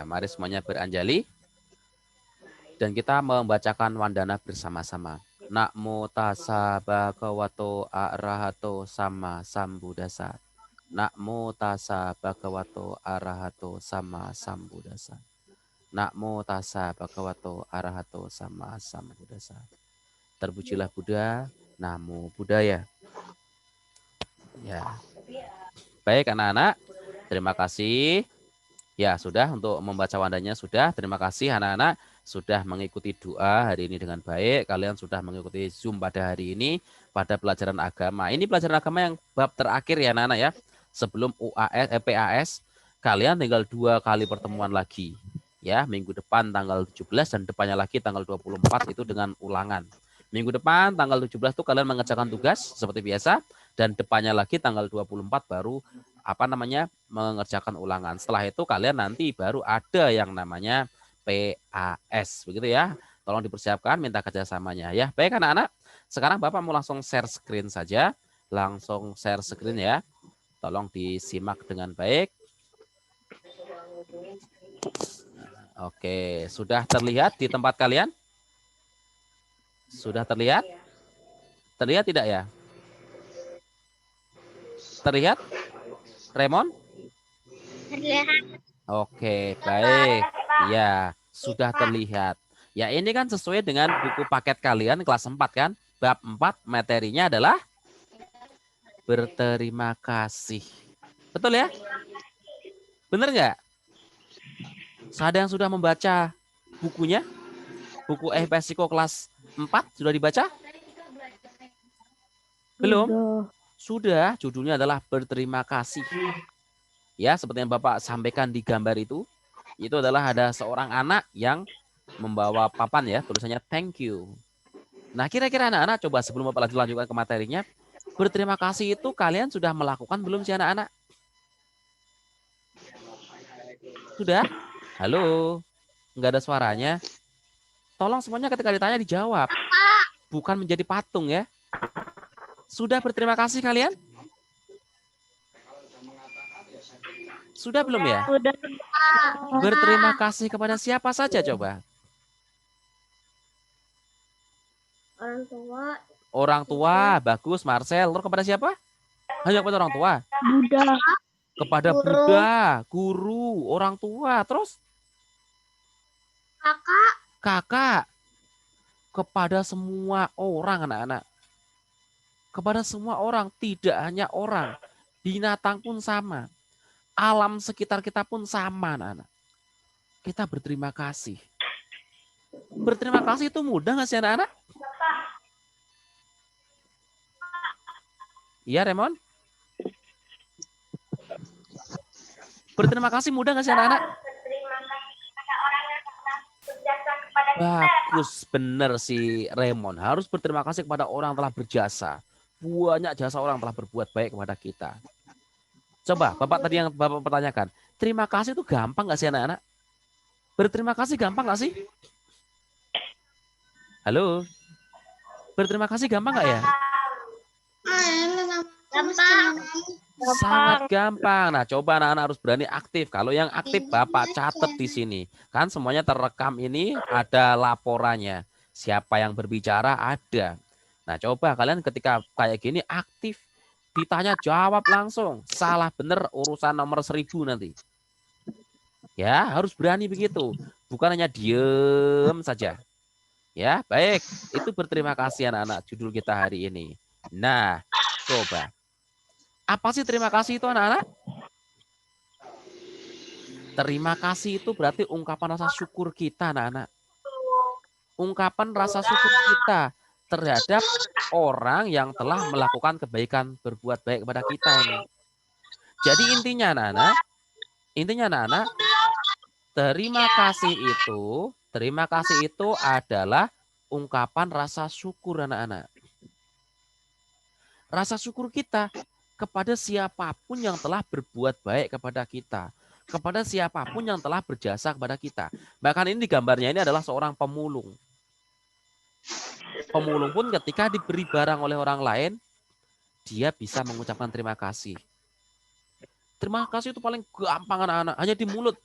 Ya, mari semuanya beranjali. Dan kita membacakan wandana bersama-sama. Namo tassa bhagavato arahato sama sambuddhassa. Namo tassa bhagavato arahato sama sambuddhassa. Namo tassa bhagavato arahato sama sambuddhassa. Terpujilah Buddha, Namo Buddhaya. Ya. Baik anak-anak, terima kasih. Ya, sudah untuk membaca wandanya sudah. Terima kasih anak-anak sudah mengikuti doa hari ini dengan baik. Kalian sudah mengikuti Zoom pada hari ini pada pelajaran agama. Ini pelajaran agama yang bab terakhir ya anak-anak ya. Sebelum UAS, PAS, kalian tinggal 2 kali pertemuan lagi. Ya, minggu depan tanggal 17 dan depannya lagi tanggal 24 itu dengan ulangan. Minggu depan tanggal 17 itu kalian mengerjakan tugas seperti biasa dan depannya lagi tanggal 24 baru mengerjakan ulangan. Setelah itu kalian nanti baru ada yang namanya PAS begitu ya. Tolong dipersiapkan, minta kerjasamanya ya. Baik anak-anak, sekarang Bapak mau langsung share screen saja. Langsung share screen ya. Tolong disimak dengan baik. Oke, sudah terlihat di tempat kalian? Sudah terlihat? Terlihat tidak ya? Terlihat? Raymond? Oke, baik. Ya, sudah terlihat. Ya, ini kan sesuai dengan buku paket kalian kelas 4 kan? Bab 4 materinya adalah berterima kasih. Betul ya? Benar nggak? Ada yang sudah membaca bukunya? Buku FPSIKO kelas 4 sudah dibaca? Belum? Sudah, judulnya adalah berterima kasih. Ya, seperti yang Bapak sampaikan di gambar itu adalah ada seorang anak yang membawa papan ya, tulisannya thank you. Nah, kira-kira anak-anak coba sebelum Bapak lanjutkan ke materinya, berterima kasih itu kalian sudah melakukan belum sih anak-anak? Sudah? Halo? Enggak ada suaranya? Tolong semuanya ketika ditanya dijawab. Bukan menjadi patung ya. Sudah berterima kasih kalian? Sudah belum ya? Sudah. Berterima kasih kepada siapa saja coba? Orang tua. Orang tua, bagus Marcel. Terus kepada siapa? Hanya kepada orang tua. Buddha. Kepada Buddha, guru, orang tua. Terus? Kakak. Kakak. Kepada semua orang anak-anak. Kepada semua orang, tidak hanya orang. Binatang pun sama. Alam sekitar kita pun sama anak-anak. Kita berterima kasih. Berterima kasih itu mudah nggak sih anak-anak? Iya Raymond? Berterima kasih mudah nggak sih anak-anak? Bagus, benar si Raymond. Harus berterima kasih kepada orang yang telah berjasa. Banyak jasa orang telah berbuat baik kepada kita. Coba, Bapak tadi yang Bapak pertanyakan. Terima kasih itu gampang nggak sih anak-anak? Berterima kasih gampang nggak sih? Halo? Berterima kasih gampang nggak ya? Gampang. Sangat gampang. Nah, coba anak-anak harus berani aktif. Kalau yang aktif Bapak catat di sini. Kan semuanya terekam ini, ada laporannya. Siapa yang berbicara ada. Nah, coba kalian ketika kayak gini aktif. Ditanya jawab langsung. Salah bener urusan nomor 1000 nanti. Ya, harus berani begitu. Bukan hanya diem saja. Ya, baik. Itu berterima kasih anak-anak judul kita hari ini. Nah, coba. Apa sih terima kasih itu anak-anak? Terima kasih itu berarti ungkapan rasa syukur kita anak-anak. Ungkapan rasa syukur kita terhadap orang yang telah melakukan kebaikan, berbuat baik kepada kita ini. Jadi intinya anak-anak, terima kasih itu adalah ungkapan rasa syukur anak-anak. Rasa syukur kita kepada siapapun yang telah berbuat baik kepada kita. Kepada siapapun yang telah berjasa kepada kita. Bahkan ini gambarnya ini adalah seorang pemulung. Pemulung pun ketika diberi barang oleh orang lain, dia bisa mengucapkan terima kasih. Terima kasih itu paling gampang anak-anak, hanya di mulut.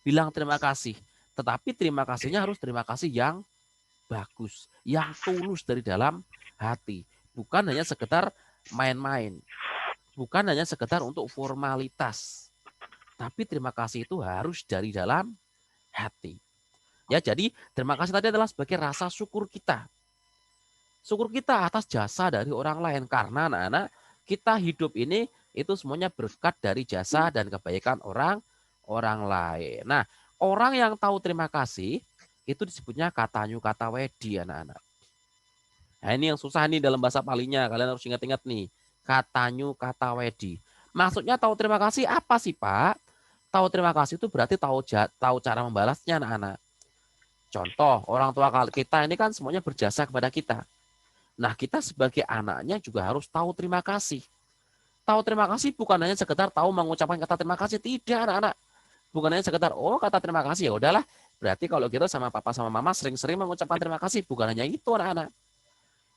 bilang terima kasih. Tetapi terima kasihnya harus terima kasih yang bagus, yang tulus dari dalam hati. Bukan hanya sekedar main-main. Bukan hanya sekedar untuk formalitas. Tapi terima kasih itu harus dari dalam hati. Ya, jadi terima kasih tadi adalah sebagai rasa syukur kita. Syukur kita atas jasa dari orang lain. Karena anak-anak, kita hidup ini itu semuanya berkat dari jasa dan kebaikan orang lain. Nah, orang yang tahu terima kasih itu disebutnya katanyu kata wedi anak-anak. Nah, ini yang susah nih dalam bahasa Palinya. Kalian harus ingat-ingat nih. Katanyu kata wedi. Maksudnya tahu terima kasih apa sih, Pak? Tahu terima kasih itu berarti tahu cara membalasnya anak-anak. Contoh, orang tua kita ini kan semuanya berjasa kepada kita. Nah, kita sebagai anaknya juga harus tahu terima kasih. Tahu terima kasih bukan hanya sekedar tahu mengucapkan kata terima kasih, tidak anak-anak. Bukan hanya sekedar kata terima kasih, ya udahlah. Berarti kalau kita sama papa sama mama sering-sering mengucapkan terima kasih, bukan hanya itu anak-anak.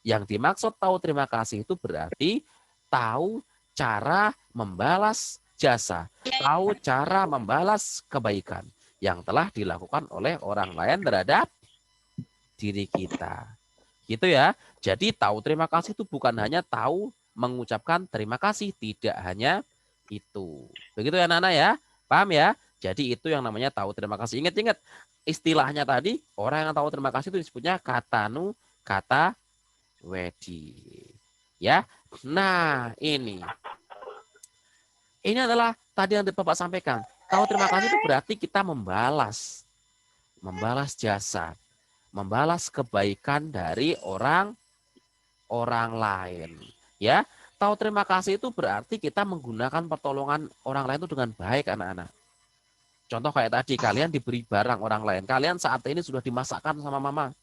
Yang dimaksud tahu terima kasih itu berarti tahu cara membalas jasa, tahu cara membalas kebaikan yang telah dilakukan oleh orang lain terhadap diri kita. Gitu ya. Jadi tahu terima kasih itu bukan hanya tahu mengucapkan terima kasih, tidak hanya itu. Begitu ya anak-anak ya. Paham ya? Jadi itu yang namanya tahu terima kasih. Ingat-ingat istilahnya tadi, orang yang tahu terima kasih itu disebutnya katanu kata wedi. Ya. Nah, ini adalah tadi yang Bapak sampaikan. Tahu terima kasih itu berarti kita membalas jasa, membalas kebaikan dari orang lain. Ya, tahu terima kasih itu berarti kita menggunakan pertolongan orang lain itu dengan baik anak-anak. Contoh kayak tadi, kalian diberi barang orang lain. Kalian saat ini sudah dimasakkan sama mama.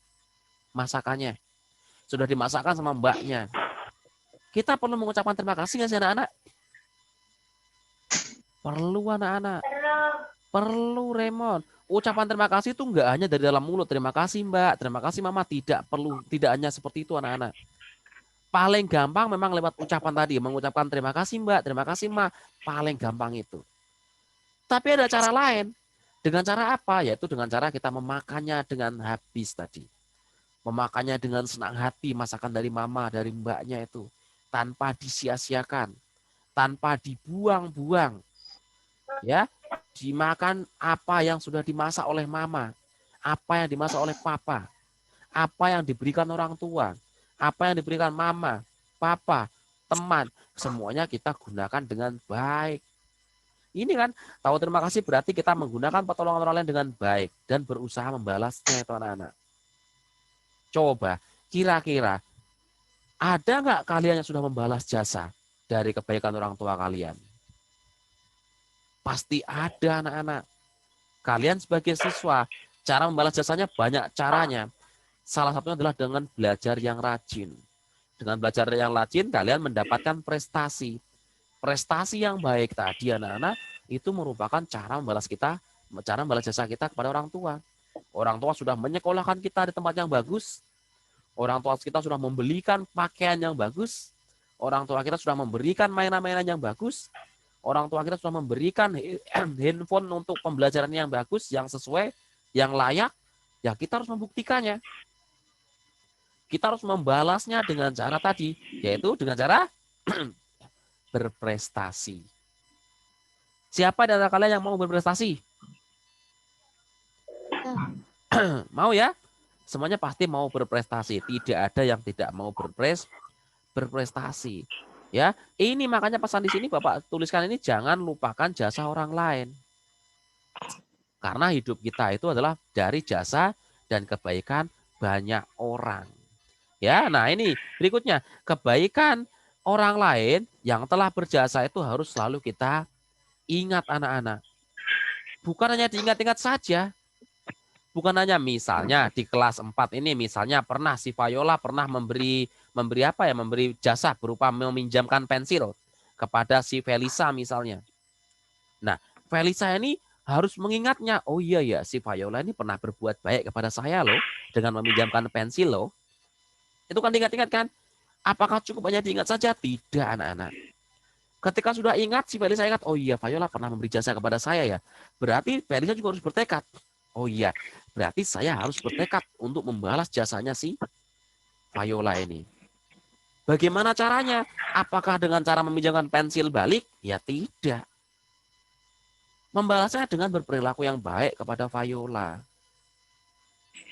Masakannya. Sudah dimasakkan sama mbaknya. Kita perlu mengucapkan terima kasih nggak sih anak-anak? Perlu anak-anak. Perlu Raymond. Ucapan terima kasih itu nggak hanya dari dalam mulut. Terima kasih mbak, terima kasih mama. Tidak perlu, tidak hanya seperti itu anak-anak. Paling gampang memang lewat ucapan tadi. Mengucapkan terima kasih mbak, terima kasih ma. Paling gampang itu. Tapi ada cara lain. Dengan cara apa? Yaitu dengan cara kita memakannya dengan habis tadi. Memakannya dengan senang hati, masakan dari mama, dari mbaknya itu. Tanpa disia-siakan. Tanpa dibuang-buang. Ya, dimakan apa yang sudah dimasak oleh mama. Apa yang dimasak oleh papa. Apa yang diberikan orang tua. Apa yang diberikan mama, papa, teman. Semuanya kita gunakan dengan baik. Ini kan tahu terima kasih berarti kita menggunakan pertolongan orang lain dengan baik dan berusaha membalasnya itu anak-anak. Coba, kira-kira ada nggak kalian yang sudah membalas jasa dari kebaikan orang tua kalian? Pasti ada anak-anak. Kalian sebagai siswa, cara membalas jasanya banyak caranya. Salah satunya adalah dengan belajar yang rajin. Dengan belajar yang rajin, kalian mendapatkan prestasi. Prestasi yang baik tadi anak-anak itu merupakan cara membalas jasa kita kepada orang tua. Orang tua sudah menyekolahkan kita di tempat yang bagus. Orang tua kita sudah membelikan pakaian yang bagus. Orang tua kita sudah memberikan mainan-mainan yang bagus. Orang tua kita sudah memberikan handphone untuk pembelajaran yang bagus, yang sesuai, yang layak. Ya kita harus membuktikannya. Kita harus membalasnya dengan cara tadi, yaitu dengan cara berprestasi. Siapa dari kalian yang mau berprestasi? Mau ya? Semuanya pasti mau berprestasi. Tidak ada yang tidak mau berprestasi. Ya, ini makanya pesan di sini Bapak tuliskan ini jangan lupakan jasa orang lain. Karena hidup kita itu adalah dari jasa dan kebaikan banyak orang. Ya, nah ini berikutnya, kebaikan orang lain yang telah berjasa itu harus selalu kita ingat anak-anak. Bukan hanya diingat-ingat saja. Bukan hanya misalnya di kelas 4 ini misalnya pernah si Viola pernah memberi jasa berupa meminjamkan pensil kepada si Felisa misalnya. Nah, Felisa ini harus mengingatnya, oh iya ya si Viola ini pernah berbuat baik kepada saya loh dengan meminjamkan pensil loh. Itu kan diingat-ingat kan? Apakah cukup hanya diingat saja? Tidak anak-anak. Ketika sudah ingat, si Felisa ingat, oh iya Viola pernah memberi jasa kepada saya ya. Berarti Felisa juga harus bertekad. Oh iya, berarti saya harus bertekad untuk membalas jasanya si Viola ini. Bagaimana caranya? Apakah dengan cara meminjamkan pensil balik? Ya tidak. Membalasnya dengan berperilaku yang baik kepada Viola.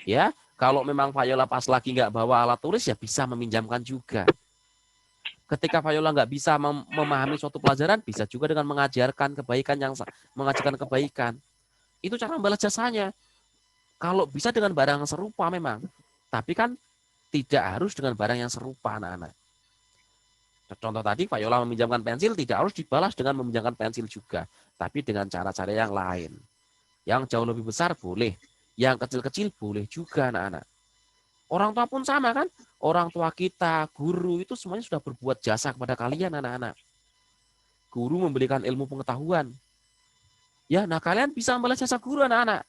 Ya, kalau memang Viola pas lagi nggak bawa alat tulis ya bisa meminjamkan juga. Ketika Viola nggak bisa memahami suatu pelajaran, bisa juga dengan mengajarkan kebaikan mengajarkan kebaikan. Itu cara membalas jasanya. Kalau bisa dengan barang yang serupa memang, tapi kan tidak harus dengan barang yang serupa anak-anak. Contoh tadi Viola meminjamkan pensil tidak harus dibalas dengan meminjamkan pensil juga, tapi dengan cara-cara yang lain. Yang jauh lebih besar boleh, yang kecil-kecil boleh juga anak-anak. Orang tua pun sama kan? Orang tua kita, guru itu semuanya sudah berbuat jasa kepada kalian anak-anak. Guru memberikan ilmu pengetahuan. Ya, nah kalian bisa membalas jasa guru anak-anak.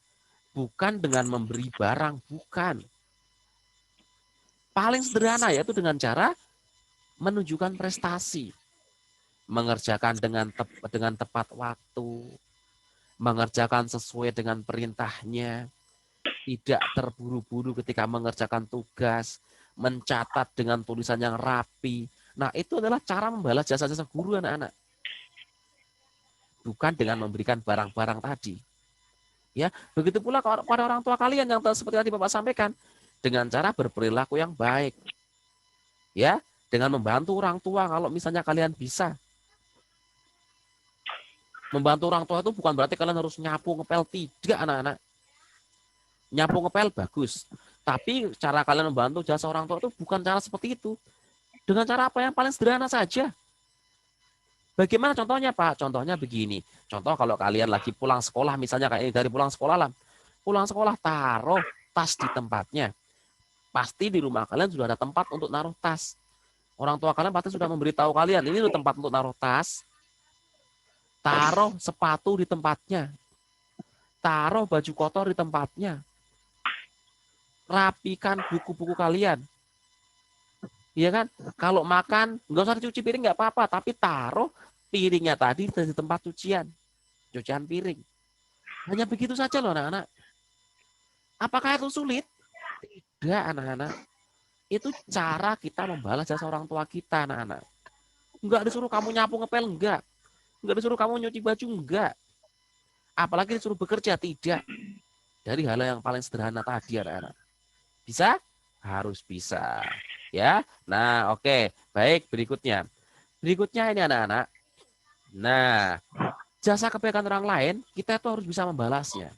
Bukan dengan memberi barang, bukan. Paling sederhana yaitu dengan cara menunjukkan prestasi. Mengerjakan dengan tepat waktu. Mengerjakan sesuai dengan perintahnya. Tidak terburu-buru ketika mengerjakan tugas. Mencatat dengan tulisan yang rapi. Nah, itu adalah cara membalas jasa-jasa guru anak-anak. Bukan dengan memberikan barang-barang tadi. Ya, begitu pula pada orang tua kalian yang seperti tadi Bapak sampaikan, dengan cara berperilaku yang baik. Ya, dengan membantu orang tua kalau misalnya kalian bisa. Membantu orang tua itu bukan berarti kalian harus nyapu ngepel, tidak anak-anak. Nyapu ngepel bagus, tapi cara kalian membantu jasa orang tua itu bukan cara seperti itu. Dengan cara apa yang paling sederhana saja. Bagaimana contohnya Pak? Contohnya begini. Contoh kalau kalian lagi pulang sekolah, misalnya kayak ini dari pulang sekolah lah. Pulang sekolah taruh tas di tempatnya. Pasti di rumah kalian sudah ada tempat untuk naruh tas. Orang tua kalian pasti sudah memberitahu kalian, ini loh tempat untuk naruh tas. Taruh sepatu di tempatnya. Taruh baju kotor di tempatnya. Rapikan buku-buku kalian. Iya kan? Kalau makan, nggak usah dicuci piring nggak apa-apa, tapi taruh piringnya tadi di tempat cucian piring. Hanya begitu saja loh anak-anak. Apakah itu sulit? Tidak anak-anak. Itu cara kita membalas jasa orang tua kita anak-anak. Enggak disuruh kamu nyapu ngepel, enggak. Enggak disuruh kamu nyuci baju, enggak. Apalagi disuruh bekerja, tidak. Dari hal yang paling sederhana tadi anak-anak. Bisa? Harus bisa. Ya. Nah, oke. Baik, berikutnya. Berikutnya ini anak-anak. Nah, jasa kebaikan orang lain, kita itu harus bisa membalasnya.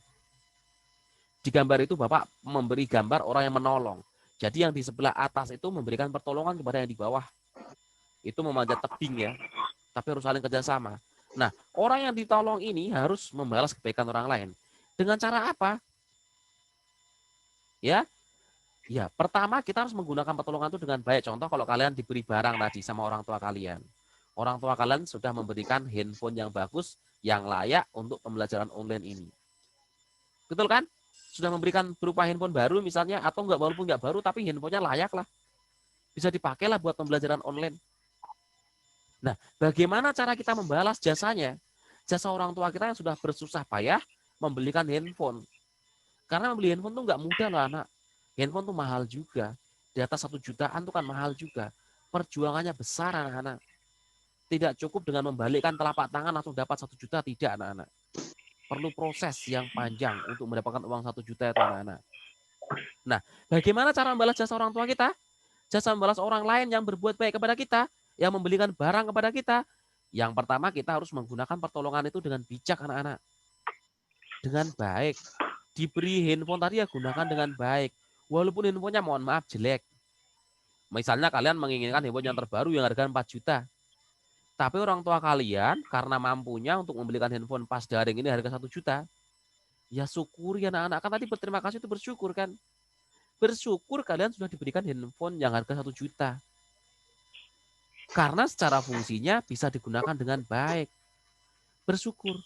Di gambar itu Bapak memberi gambar orang yang menolong. Jadi yang di sebelah atas itu memberikan pertolongan kepada yang di bawah. Itu memanjat tebing ya. Tapi harus saling kerjasama. Nah, orang yang ditolong ini harus membalas kebaikan orang lain. Dengan cara apa? Ya, ya, pertama kita harus menggunakan pertolongan itu dengan baik. Contoh kalau kalian diberi barang tadi sama orang tua kalian. Orang tua kalian sudah memberikan handphone yang bagus, yang layak untuk pembelajaran online ini. Betul kan? Sudah memberikan berupa handphone baru misalnya, atau enggak, walaupun enggak baru, tapi handphonenya layak lah. Bisa dipakai lah buat pembelajaran online. Nah, bagaimana cara kita membalas jasanya? Jasa orang tua kita yang sudah bersusah payah membelikan handphone. Karena membeli handphone tuh enggak mudah loh anak. Handphone tuh mahal juga. Di atas 1 jutaan tuh kan mahal juga. Perjuangannya besar anak-anak. Tidak cukup dengan membalikkan telapak tangan langsung dapat 1 juta, tidak anak-anak. Perlu proses yang panjang untuk mendapatkan uang 1 juta itu anak-anak. Nah, bagaimana cara membalas jasa orang tua kita? Jasa membalas orang lain yang berbuat baik kepada kita, yang membelikan barang kepada kita. Yang pertama kita harus menggunakan pertolongan itu dengan bijak anak-anak. Dengan baik. Diberi handphone tadi ya gunakan dengan baik. Walaupun handphonenya mohon maaf jelek. Misalnya kalian menginginkan handphone yang terbaru yang harga 4 juta. Tapi orang tua kalian karena mampunya untuk membelikan handphone pas daring ini harga 1 juta, ya syukuri anak-anak. Kan tadi berterima kasih itu bersyukur kan. Bersyukur kalian sudah diberikan handphone yang harga 1 juta. Karena secara fungsinya bisa digunakan dengan baik. Bersyukur.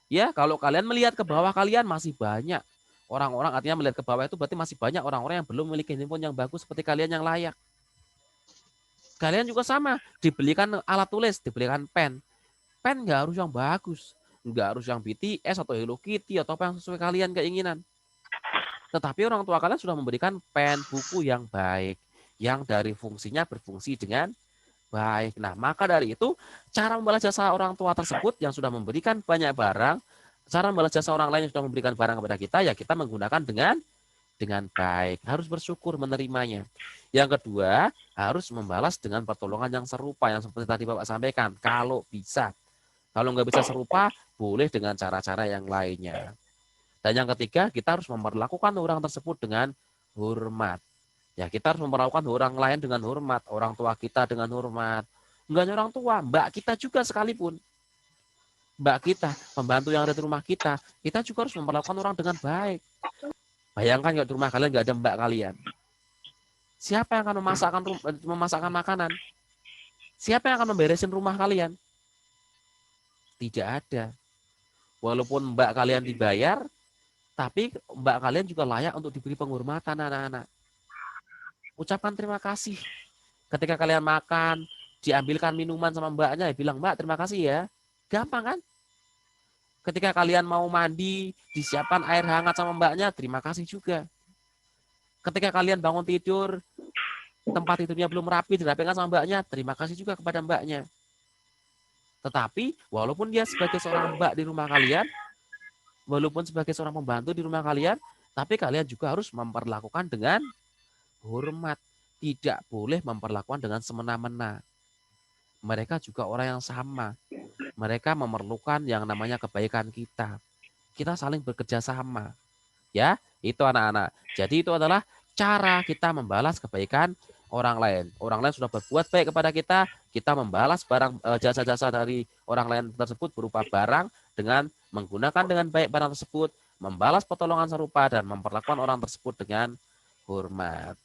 Ya, kalau kalian melihat ke bawah kalian masih banyak orang-orang, artinya melihat ke bawah itu berarti masih banyak orang-orang yang belum memiliki handphone yang bagus seperti kalian yang layak. Kalian juga sama, dibelikan alat tulis, dibelikan pen. Pen nggak harus yang bagus, nggak harus yang BTS atau Hello Kitty atau apa yang sesuai kalian keinginan. Tetapi orang tua kalian sudah memberikan pen buku yang baik, yang dari fungsinya berfungsi dengan baik. Nah, maka dari itu cara membalas jasa orang tua tersebut yang sudah memberikan banyak barang, cara membalas jasa orang lain yang sudah memberikan barang kepada kita, ya kita menggunakan dengan baik. Harus bersyukur menerimanya. Yang kedua, harus membalas dengan pertolongan yang serupa yang seperti tadi Bapak sampaikan. Kalau bisa. Kalau nggak bisa serupa, boleh dengan cara-cara yang lainnya. Dan yang ketiga, kita harus memperlakukan orang tersebut dengan hormat. Ya, kita harus memperlakukan orang lain dengan hormat, orang tua kita dengan hormat. Enggak hanya orang tua, mbak kita juga sekalipun. Mbak kita, pembantu yang ada di rumah kita juga harus memperlakukan orang dengan baik. Bayangkan kalau di rumah kalian nggak ada mbak kalian. Siapa yang akan memasakkan makanan? Siapa yang akan memberesin rumah kalian? Tidak ada. Walaupun mbak kalian dibayar, tapi mbak kalian juga layak untuk diberi penghormatan anak-anak. Ucapkan terima kasih. Ketika kalian makan, diambilkan minuman sama mbaknya, ya bilang, Mbak terima kasih ya. Gampang kan? Ketika kalian mau mandi, disiapkan air hangat sama mbaknya, terima kasih juga. Ketika kalian bangun tidur, tempat tidurnya belum rapi, dirapikan sama mbaknya, terima kasih juga kepada mbaknya. Tetapi, walaupun dia sebagai seorang mbak di rumah kalian, walaupun sebagai seorang pembantu di rumah kalian, tapi kalian juga harus memperlakukan dengan hormat. Tidak boleh memperlakukan dengan semena-mena. Mereka juga orang yang sama. Mereka memerlukan yang namanya kebaikan kita. Kita saling bekerja sama. Ya, itu anak-anak. Jadi itu adalah cara kita membalas kebaikan orang lain. Orang lain sudah berbuat baik kepada kita membalas jasa-jasa dari orang lain tersebut berupa barang dengan menggunakan dengan baik barang tersebut, membalas pertolongan serupa dan memperlakukan orang tersebut dengan hormat.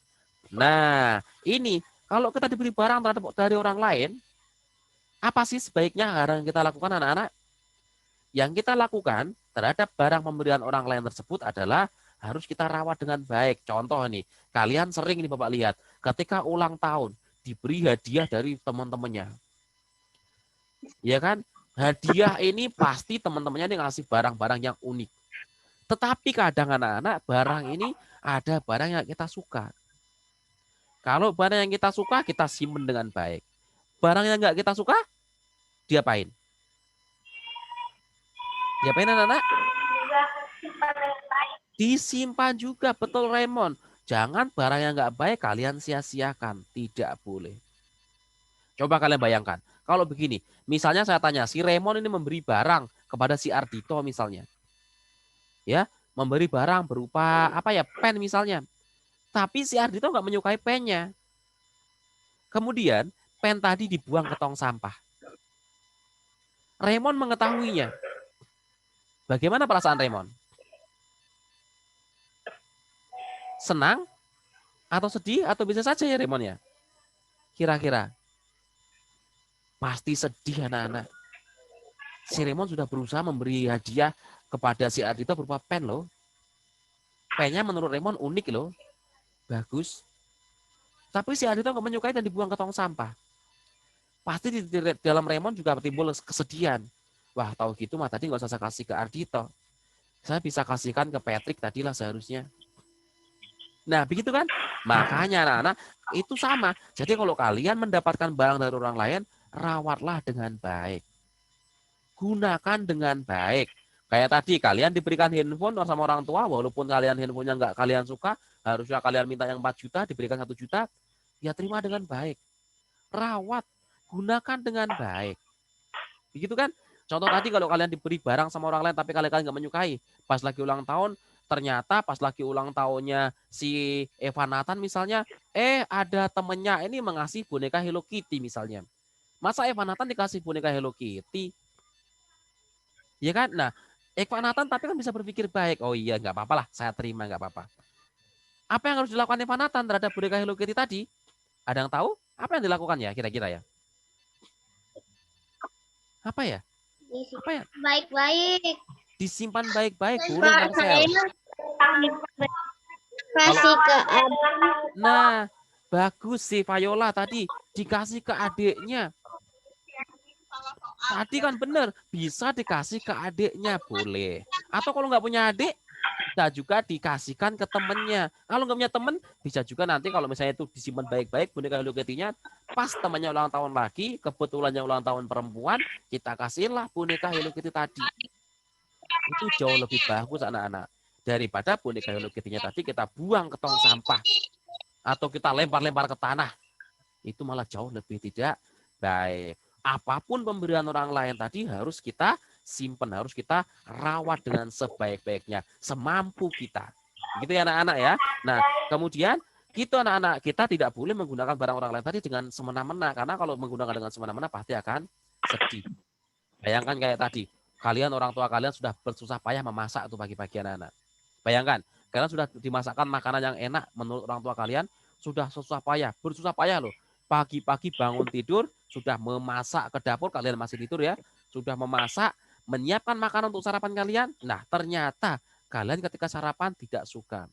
Nah, ini kalau kita diberi barang dari orang lain, apa sih sebaiknya yang kita lakukan anak-anak? Yang kita lakukan terhadap barang pemberian orang lain tersebut adalah harus kita rawat dengan baik. Contoh nih, kalian sering nih Bapak lihat, ketika ulang tahun diberi hadiah dari teman-temannya. Ya kan? Hadiah ini pasti teman-temannya nih ngasih barang-barang yang unik. Tetapi kadang anak-anak barang ini ada barang yang kita suka. Kalau barang yang kita suka, kita simpen dengan baik. Barang yang nggak kita suka, diapain? Diapain anak-anak? Disimpan juga, betul Raymond. Jangan barang yang nggak baik kalian sia-siakan. Tidak boleh. Coba kalian bayangkan. Kalau begini, misalnya saya tanya, si Raymond ini memberi barang kepada si Ardito misalnya. Ya, memberi barang berupa apa ya, pen misalnya. Tapi si Ardito nggak menyukai pennya. Kemudian, pen tadi dibuang ke tong sampah. Raymond mengetahuinya. Bagaimana perasaan Raymond? Senang atau sedih atau bisa saja ya Raymond ya? Kira-kira. Pasti sedih anak-anak. Si Raymond sudah berusaha memberi hadiah kepada si Ardito berupa pen loh. Pennya menurut Raymond unik loh. Bagus. Tapi si Ardito nggak menyukai dan dibuang ke tong sampah. Pasti di dalam Raymond juga timbul kesedihan. Wah, tahu gitu mah tadi nggak usah saya kasih ke Ardito. Saya bisa kasihkan ke Patrick tadilah seharusnya. Nah, begitu kan? Makanya anak-anak itu sama. Jadi kalau kalian mendapatkan barang dari orang lain, rawatlah dengan baik. Gunakan dengan baik. Kayak tadi, kalian diberikan handphone sama orang tua, walaupun kalian handphonenya nggak kalian suka, harusnya kalian minta yang 4 juta, diberikan 1 juta, ya terima dengan baik. Rawat, gunakan dengan baik. Begitu kan? Contoh tadi kalau kalian diberi barang sama orang lain tapi kalian nggak menyukai, pas lagi ulang tahun, ternyata pas lagi ulang tahunnya si Evan Nathan misalnya, ada temennya ini mengasih boneka Hello Kitty misalnya. Masa Evan Nathan dikasih boneka Hello Kitty? Ya kan? Nah, Evan Nathan tapi kan bisa berpikir baik. Oh iya, nggak apa-apa lah, saya terima nggak apa-apa. Apa yang harus dilakukan Evan Nathan terhadap boneka Hello Kitty tadi? Ada yang tahu? Apa yang dilakukan ya kira-kira ya? Apa ya? Apa ya? Baik-baik. Disimpan baik-baik, boleh Marcel. Kasih ke Nah, bagus sih Viola tadi dikasih ke adiknya. Tadi kan benar, bisa dikasih ke adiknya boleh. Atau kalau nggak punya adik, bisa juga dikasihkan ke temennya. Kalau nggak punya temen, bisa juga nanti kalau misalnya itu disimpan baik-baik boneka Hello Kitty-nya, pas temannya ulang tahun lagi, kebetulannya ulang tahun perempuan, kita kasihlah boneka Hello Kitty tadi. Itu jauh lebih bagus anak-anak. Daripada boneka Hello Kitty-nya tadi kita buang ke tong sampah atau kita lempar-lempar ke tanah. Itu malah jauh lebih tidak baik. Apapun pemberian orang lain tadi harus kita simpan, harus kita rawat dengan sebaik-baiknya, semampu kita. Gitu ya anak-anak ya. Nah, kemudian kita anak-anak kita tidak boleh menggunakan barang orang lain tadi dengan semena-mena, karena kalau menggunakan dengan semena-mena pasti akan sedih. Bayangkan kayak tadi, kalian orang tua kalian sudah bersusah payah memasak tuh pagi-pagi anak-anak. Bayangkan, kalian sudah dimasakkan makanan yang enak menurut orang tua kalian, sudah susah payah, bersusah payah loh. Pagi-pagi bangun tidur, sudah memasak ke dapur, kalian masih tidur ya, sudah memasak, menyiapkan makanan untuk sarapan kalian. Nah, ternyata kalian ketika sarapan tidak suka.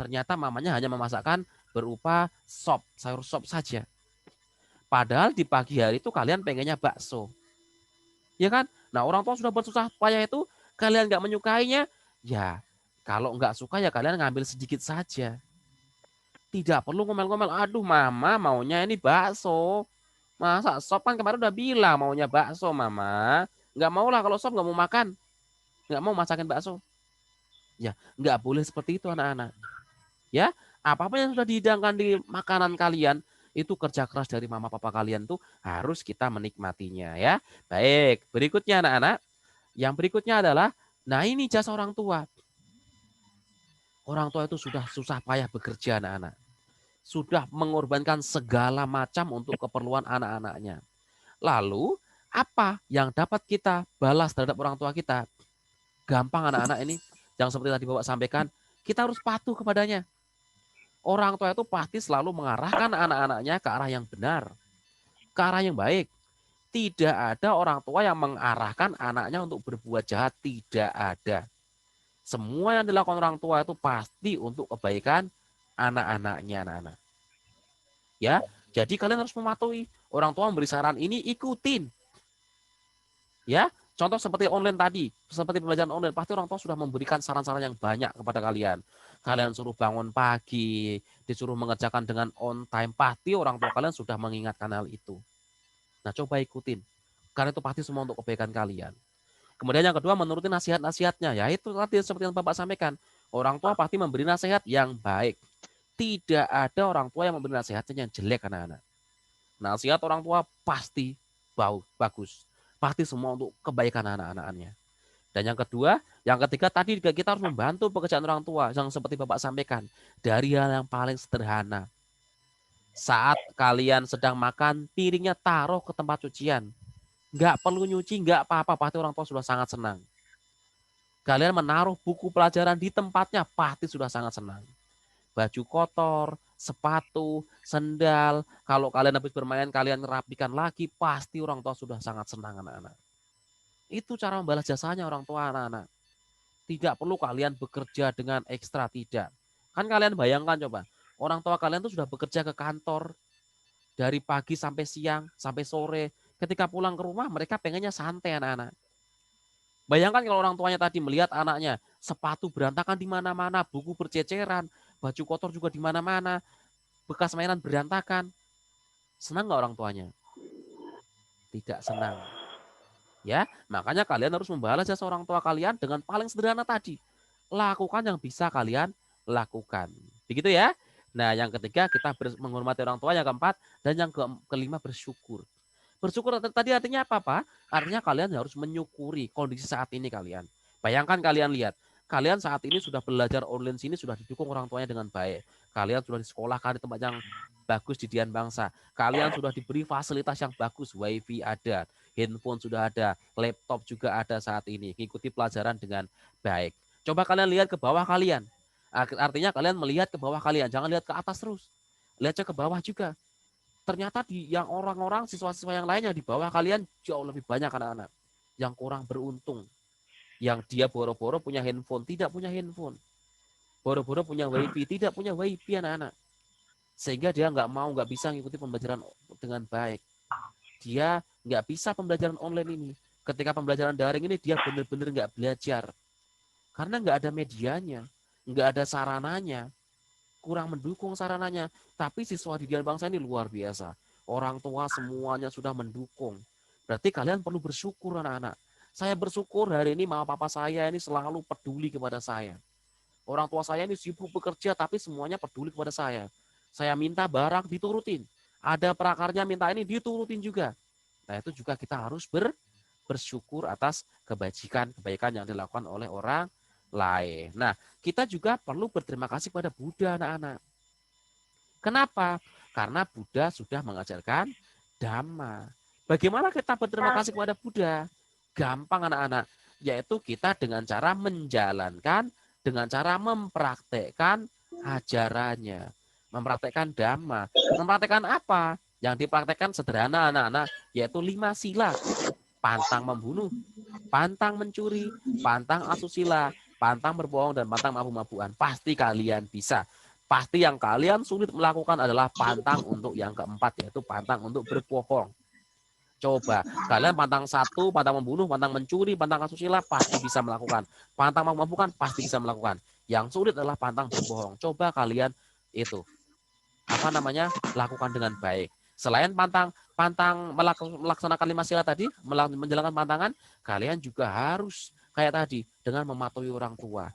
Ternyata mamanya hanya memasakkan berupa sop, sayur sop saja. Padahal di pagi hari itu kalian pengennya bakso. Ya kan? Nah, orang tua sudah bersusah payah itu, kalian nggak menyukainya, ya kalau nggak suka ya kalian ngambil sedikit saja. Tidak perlu ngomel-ngomel, aduh mama maunya ini bakso. Masa sop kan kemarin udah bilang maunya bakso mama. Nggak mau lah kalau sop nggak mau makan. Nggak mau masakin bakso. Ya, nggak boleh seperti itu anak-anak. Ya, apapun yang sudah dihidangkan di makanan kalian, itu kerja keras dari mama papa kalian tuh harus kita menikmatinya ya. Baik, berikutnya anak-anak. Yang berikutnya adalah, nah ini jasa orang tua. Orang tua itu sudah susah payah bekerja anak-anak. Sudah mengorbankan segala macam untuk keperluan anak-anaknya. Lalu, apa yang dapat kita balas terhadap orang tua kita? Gampang anak-anak ini. Yang seperti tadi Bapak sampaikan, kita harus patuh kepadanya. Orang tua itu pasti selalu mengarahkan anak-anaknya ke arah yang benar, ke arah yang baik. Tidak ada orang tua yang mengarahkan anaknya untuk berbuat jahat, tidak ada. Semua yang dilakukan orang tua itu pasti untuk kebaikan anak-anaknya, anak-anak. Ya, jadi kalian harus mematuhi. Orang tua memberi saran ini, ikutin. Ya, contoh seperti online tadi, seperti pembelajaran online, pasti orang tua sudah memberikan saran-saran yang banyak kepada kalian. Kalian suruh bangun pagi, disuruh mengerjakan dengan on time, pasti orang tua kalian sudah mengingatkan hal itu. Nah, coba ikutin. Karena itu pasti semua untuk kebaikan kalian. Kemudian yang kedua, menuruti nasihat-nasihatnya. Ya itu tadi seperti yang Bapak sampaikan. Orang tua pasti memberi nasihat yang baik. Tidak ada orang tua yang memberi nasihatnya yang jelek anak-anak. Nasihat orang tua pasti bagus. Pasti semua untuk kebaikan anak-anaknya. Dan yang kedua, yang ketiga tadi juga kita harus membantu pekerjaan orang tua. Yang seperti Bapak sampaikan. Dari hal yang paling sederhana. Saat kalian sedang makan, piringnya taruh ke tempat cucian. Nggak perlu nyuci, nggak apa-apa. Pasti orang tua sudah sangat senang. Kalian menaruh buku pelajaran di tempatnya, pasti sudah sangat senang. Baju kotor, sepatu, sendal, kalau kalian habis bermain, kalian rapikan lagi, pasti orang tua sudah sangat senang anak-anak. Itu cara membalas jasanya orang tua anak-anak. Tidak perlu kalian bekerja dengan ekstra, tidak. Kan kalian bayangkan coba, orang tua kalian tuh sudah bekerja ke kantor, dari pagi sampai siang, sampai sore. Ketika pulang ke rumah, mereka pengennya santai anak-anak. Bayangkan kalau orang tuanya tadi melihat anaknya, sepatu berantakan di mana-mana, buku berceceran, baju kotor juga di mana-mana, bekas mainan berantakan. Senang nggak orang tuanya? Tidak senang. Ya, makanya kalian harus membalas jasa orang tua kalian dengan paling sederhana tadi. Lakukan yang bisa kalian lakukan. Begitu ya. Nah, yang ketiga kita menghormati orang tua, yang keempat, dan yang kelima bersyukur. Bersyukur tadi artinya apa, Pak? Artinya kalian harus menyukuri kondisi saat ini kalian. Bayangkan kalian lihat, kalian saat ini sudah belajar online sini, sudah didukung orang tuanya dengan baik. Kalian sudah disekolahkan di tempat yang bagus di Dian Bangsa. Kalian sudah diberi fasilitas yang bagus, wifi ada, handphone sudah ada, laptop juga ada saat ini. Ikuti pelajaran dengan baik. Coba kalian lihat ke bawah kalian. Artinya kalian melihat ke bawah kalian, jangan lihat ke atas terus. Lihat ke bawah juga. Ternyata di yang orang-orang siswa-siswa yang lainnya di bawah kalian jauh lebih banyak anak-anak yang kurang beruntung, yang dia boro-boro punya handphone, tidak punya handphone, boro-boro punya wifi, tidak punya wifi anak-anak, sehingga dia nggak bisa mengikuti pembelajaran dengan baik. Dia Nggak bisa pembelajaran online ini. Ketika pembelajaran daring ini dia benar-benar nggak belajar. Karena nggak ada medianya, nggak ada sarananya, kurang mendukung sarananya. Tapi siswa didikan bangsa ini luar biasa. Orang tua semuanya sudah mendukung. Berarti kalian perlu bersyukur anak-anak. Saya bersyukur hari ini mama papa saya ini selalu peduli kepada saya. Orang tua saya ini sibuk bekerja tapi semuanya peduli kepada saya. Saya minta barang diturutin. Ada prakarnya minta ini diturutin juga. Nah itu juga kita harus bersyukur atas kebaikan yang dilakukan oleh orang lain. Nah kita juga perlu berterima kasih pada Buddha anak-anak. Kenapa? Karena Buddha sudah mengajarkan Dhamma. Bagaimana kita berterima kasih kepada Buddha? Gampang anak-anak, yaitu kita dengan cara menjalankan, dengan cara mempraktekkan ajarannya. Mempraktekkan Dhamma. Mempraktekkan apa? Yang dipraktekkan sederhana anak-anak, yaitu 5 sila. Pantang membunuh, pantang mencuri, pantang asusila, pantang berbohong, dan pantang mabuk-mabukan. Pasti kalian bisa. Pasti yang kalian sulit melakukan adalah pantang untuk yang keempat, yaitu pantang untuk berbohong. Coba, kalian pantang 1, pantang membunuh, pantang mencuri, pantang asusila, pasti bisa melakukan. Pantang mabuk-mabukan, pasti bisa melakukan. Yang sulit adalah pantang berbohong. Coba kalian itu, lakukan dengan baik. Selain pantang melaksanakan 5 sila tadi, menjalankan pantangan, kalian juga harus kayak tadi, dengan mematuhi orang tua,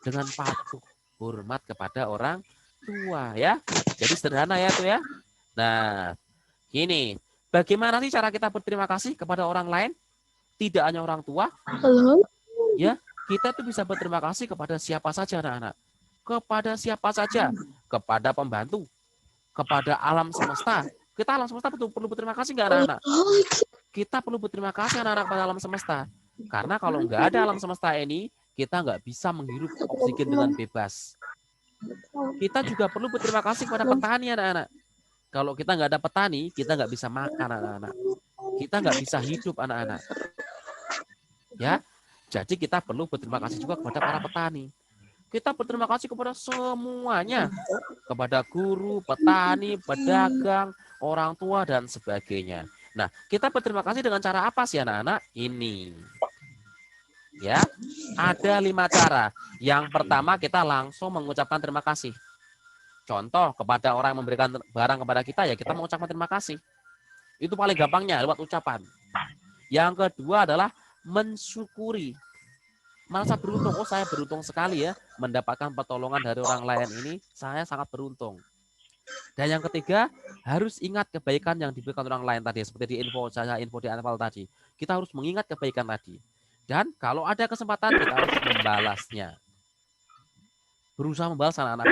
dengan patuh, hormat kepada orang tua ya. Jadi sederhana ya tuh ya. Nah, gini, bagaimana sih cara kita berterima kasih kepada orang lain? Tidak hanya orang tua, ya, kita tuh bisa berterima kasih kepada siapa saja anak-anak. Kepada siapa saja, kepada pembantu, kepada alam semesta. Kita alam semesta perlu berterima kasih nggak anak-anak? Kita perlu berterima kasih anak-anak pada alam semesta. Karena kalau nggak ada alam semesta ini, kita nggak bisa menghirup oksigen dengan bebas. Kita juga perlu berterima kasih kepada petani anak-anak. Kalau kita nggak ada petani, kita nggak bisa makan anak-anak. Kita nggak bisa hidup anak-anak. Ya, jadi kita perlu berterima kasih juga kepada para petani. Kita berterima kasih kepada semuanya. Kepada guru, petani, pedagang, orang tua, dan sebagainya. Nah, kita berterima kasih dengan cara apa sih anak-anak? Ini. Ya, ada 5 cara. Yang pertama kita langsung mengucapkan terima kasih. Contoh, kepada orang yang memberikan barang kepada kita, ya kita mengucapkan terima kasih. Itu paling gampangnya lewat ucapan. Yang kedua adalah mensyukuri. Merasa beruntung, oh saya beruntung sekali ya mendapatkan pertolongan dari orang lain ini, saya sangat beruntung. Dan yang ketiga, harus ingat kebaikan yang diberikan orang lain tadi, seperti di info di awal tadi. Kita harus mengingat kebaikan tadi. Dan kalau ada kesempatan, kita harus membalasnya. Berusaha membalas anak-anak,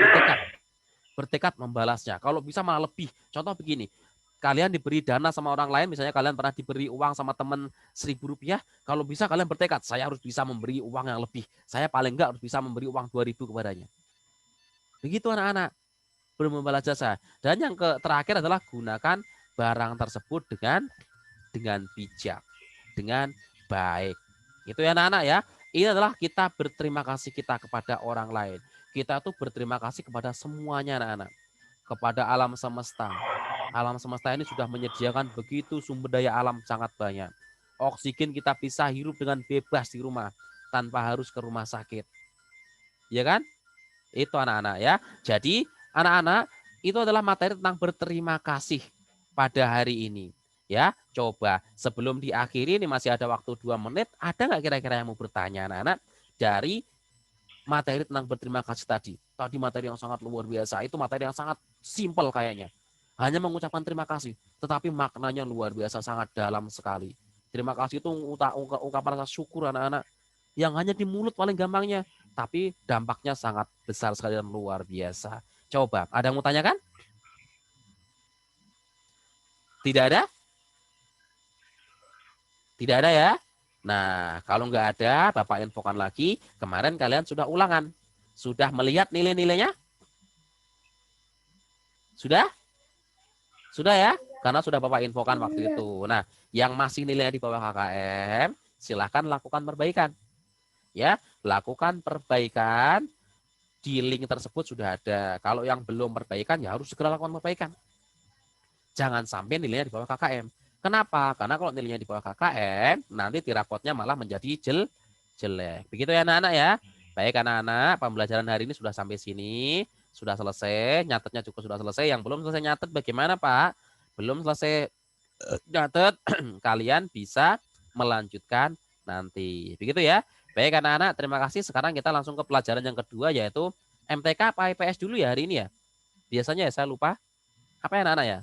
bertekad membalasnya. Kalau bisa malah lebih. Contoh begini, kalian diberi dana sama orang lain, misalnya kalian pernah diberi uang sama teman Rp1.000, kalau bisa kalian bertekad, saya harus bisa memberi uang yang lebih. Saya paling enggak harus bisa memberi uang 2.000 kepadanya. Begitu anak-anak, belum membalas jasa. Dan yang terakhir adalah gunakan barang tersebut dengan bijak, dengan baik. Itu ya anak-anak ya. Ini adalah kita berterima kasih kita kepada orang lain. Kita tuh berterima kasih kepada semuanya anak-anak. Kepada alam semesta. Alam semesta ini sudah menyediakan begitu sumber daya alam sangat banyak. Oksigen kita bisa hirup dengan bebas di rumah tanpa harus ke rumah sakit. Ya kan? Itu anak-anak ya. Jadi anak-anak itu adalah materi tentang berterima kasih pada hari ini. Ya, coba sebelum diakhiri ini masih ada waktu 2 menit. Ada nggak kira-kira yang mau bertanya anak-anak dari materi tentang berterima kasih tadi? Tadi materi yang sangat luar biasa. Itu materi yang sangat simpel kayaknya. Hanya mengucapkan terima kasih, tetapi maknanya luar biasa, sangat dalam sekali. Terima kasih itu ungkapan rasa syukur anak-anak, yang hanya di mulut paling gampangnya, tapi dampaknya sangat besar sekali dan luar biasa. Coba, ada yang mau tanyakan? Tidak ada? Tidak ada ya? Nah, kalau nggak ada, Bapak infokan lagi, kemarin kalian sudah ulangan. Sudah melihat nilai-nilainya? Sudah? Sudah ya? Karena sudah Bapak infokan waktu itu. Nah, yang masih nilainya di bawah KKM, silahkan lakukan perbaikan. Ya, lakukan perbaikan, di link tersebut sudah ada. Kalau yang belum perbaikan, ya harus segera lakukan perbaikan. Jangan sampai nilainya di bawah KKM. Kenapa? Karena kalau nilainya di bawah KKM, nanti di rapotnya malah menjadi jelek. Begitu ya anak-anak ya. Baik anak-anak, pembelajaran hari ini sudah sampai sini. Sudah selesai, nyatetnya juga sudah selesai. Yang belum selesai nyatet bagaimana Pak? Belum selesai nyatet, kalian bisa melanjutkan nanti. Begitu ya. Baik anak-anak, terima kasih. Sekarang kita langsung ke pelajaran yang kedua yaitu MTK apa IPS dulu ya hari ini ya. Biasanya ya saya lupa. Apa ya anak-anak ya?